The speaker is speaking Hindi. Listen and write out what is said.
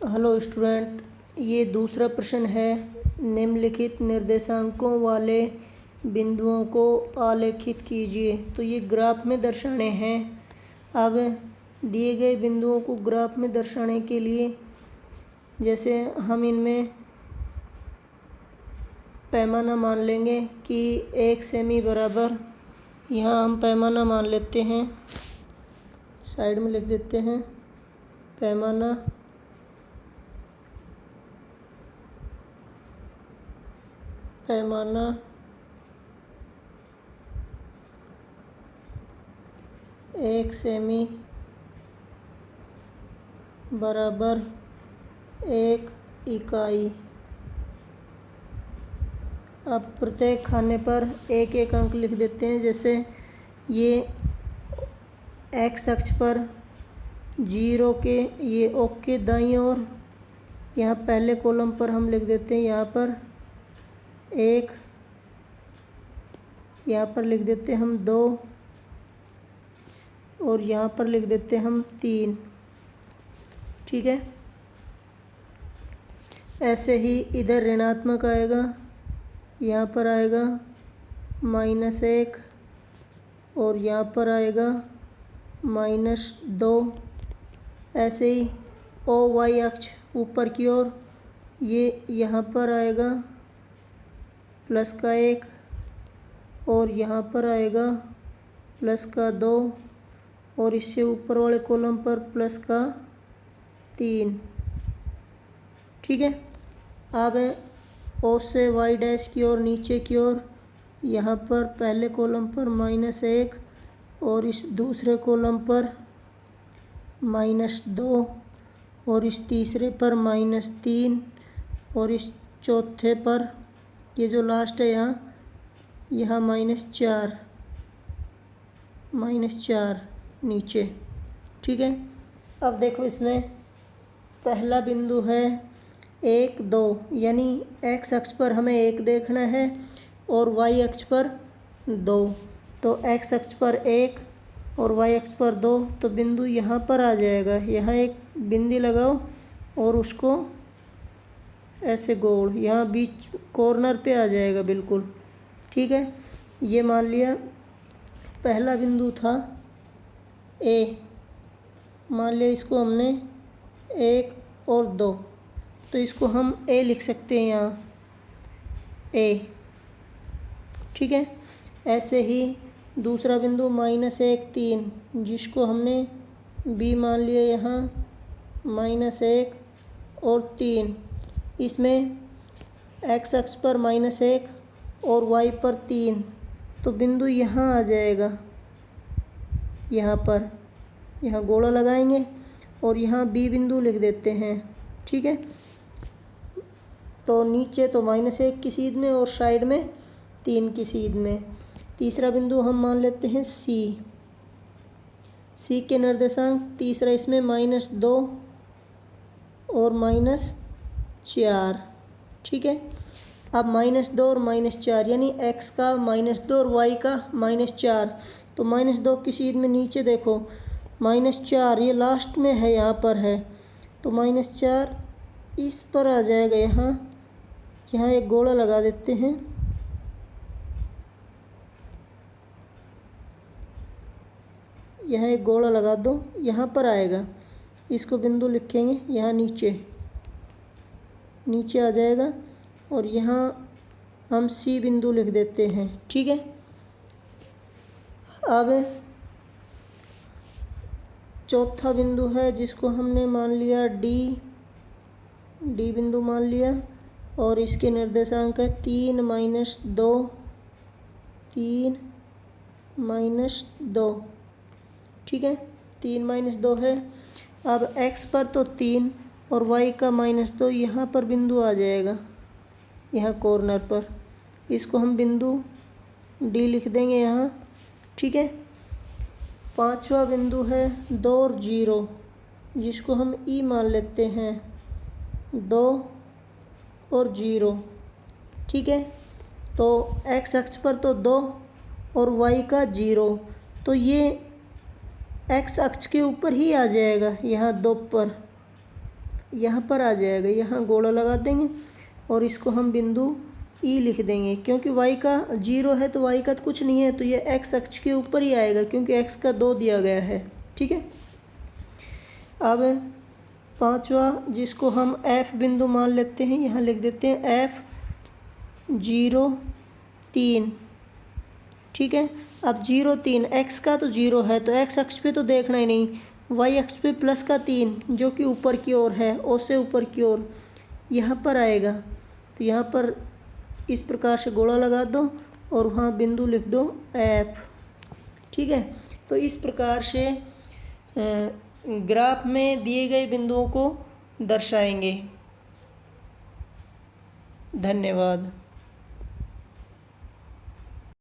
हेलो स्टूडेंट, ये दूसरा प्रश्न है। निम्नलिखित निर्देशांकों वाले बिंदुओं को आलेखित कीजिए। तो ये ग्राफ में दर्शाने हैं। अब दिए गए बिंदुओं को ग्राफ में दर्शाने के लिए जैसे हम इनमें पैमाना मान लेंगे कि 1 सेमी बराबर, यहाँ हम पैमाना मान लेते हैं, साइड में लिख देते हैं पैमाना 1 सेमी बराबर 1 इकाई। अब प्रत्येक खाने पर एक एक अंक लिख देते हैं। जैसे ये एक्स अक्ष पर 0 के ये ओक के दाईं ओर, यहाँ पहले कॉलम पर हम लिख देते हैं यहाँ पर 1, यहाँ पर लिख देते हैं हम 2 और यहाँ पर लिख देते हैं हम 3। ठीक है। ऐसे ही इधर ऋणात्मक आएगा, यहाँ पर आएगा -1 और यहाँ पर आएगा -2। ऐसे ही ओ वाई अक्ष ऊपर की ओर, ये यहाँ पर आएगा +1 और यहाँ पर आएगा +2 और इससे ऊपर वाले कॉलम पर +3। ठीक है। अब ओ से वाई डैश की ओर नीचे की ओर, यहाँ पर पहले कॉलम पर -1 और इस दूसरे कॉलम पर -2 और इस तीसरे पर -3 और इस चौथे पर ये जो लास्ट है यहाँ -4 नीचे। ठीक है। अब देखो इसमें पहला बिंदु है 1 2, यानी एक्स अक्ष पर हमें 1 देखना है और वाई अक्ष पर 2। तो एक्स अक्ष पर 1 और वाई अक्ष पर 2, तो बिंदु यहाँ पर आ जाएगा। यहाँ एक बिंदी लगाओ और उसको ऐसे गोल यहाँ बीच कॉर्नर पे आ जाएगा बिल्कुल। ठीक है। ये मान लिया पहला बिंदु था ए, मान लिया इसको हमने 1 और 2, तो इसको हम ए लिख सकते हैं यहाँ ए। ठीक है। ऐसे ही दूसरा बिंदु -1 3, जिसको हमने बी मान लिया यहाँ -1 और 3। इसमें एक्स अक्ष पर -1 और वाई पर 3, तो बिंदु यहाँ आ जाएगा। यहाँ पर यहाँ गोला लगाएंगे और यहाँ बी बिंदु लिख देते हैं। ठीक है। तो नीचे तो -1 की सीध में और साइड में 3 की सीध में। तीसरा बिंदु हम मान लेते हैं सी के निर्देशांक तीसरा, इसमें -2 और -4। ठीक है। अब -2 और -4, यानी x का -2 और y का -4, तो -2 की सीध में नीचे देखो -4 ये लास्ट में है, यहाँ पर है, तो -4 इस पर आ जाएगा। यहाँ एक गोला लगा देते हैं। यहाँ एक गोला लगा दो, यहाँ पर आएगा, इसको बिंदु लिखेंगे यहाँ नीचे आ जाएगा और यहाँ हम सी बिंदु लिख देते हैं। ठीक है। अब चौथा बिंदु है जिसको हमने मान लिया डी बिंदु मान लिया और इसके निर्देशांक है 3 -2। ठीक है। 3 -2 है। अब x पर तो 3 और y का -2, यहाँ पर बिंदु आ जाएगा, यहाँ कॉर्नर पर, इसको हम बिंदु डी लिख देंगे यहाँ। ठीक है। पांचवा बिंदु है 2 और 0, जिसको हम ई मान लेते हैं, 2 और 0। ठीक है। तो x अक्ष पर तो 2 और y का 0, तो ये x अक्ष के ऊपर ही आ जाएगा, यहाँ 2 पर। यहाँ पर आ जाएगा, यहाँ गोला लगा देंगे और इसको हम बिंदु ई लिख देंगे। क्योंकि y का 0 है तो y का तो कुछ नहीं है, तो ये x अक्ष के ऊपर ही आएगा क्योंकि x का 2 दिया गया है। ठीक है, अब पांचवा जिसको हम f बिंदु मान लेते हैं, यहाँ लिख देते हैं f 0 3। ठीक है, अब 0 3 x का तो 0 है तो x अक्ष पे तो देखना ही नहीं, y अक्ष पे प्लस का 3 जो कि ऊपर की ओर है, ओ से ऊपर की ओर यहाँ पर आएगा। तो यहाँ पर इस प्रकार से गोला लगा दो और वहाँ बिंदु लिख दो F। ठीक है, तो इस प्रकार से ग्राफ में दिए गए बिंदुओं को दर्शाएंगे। धन्यवाद।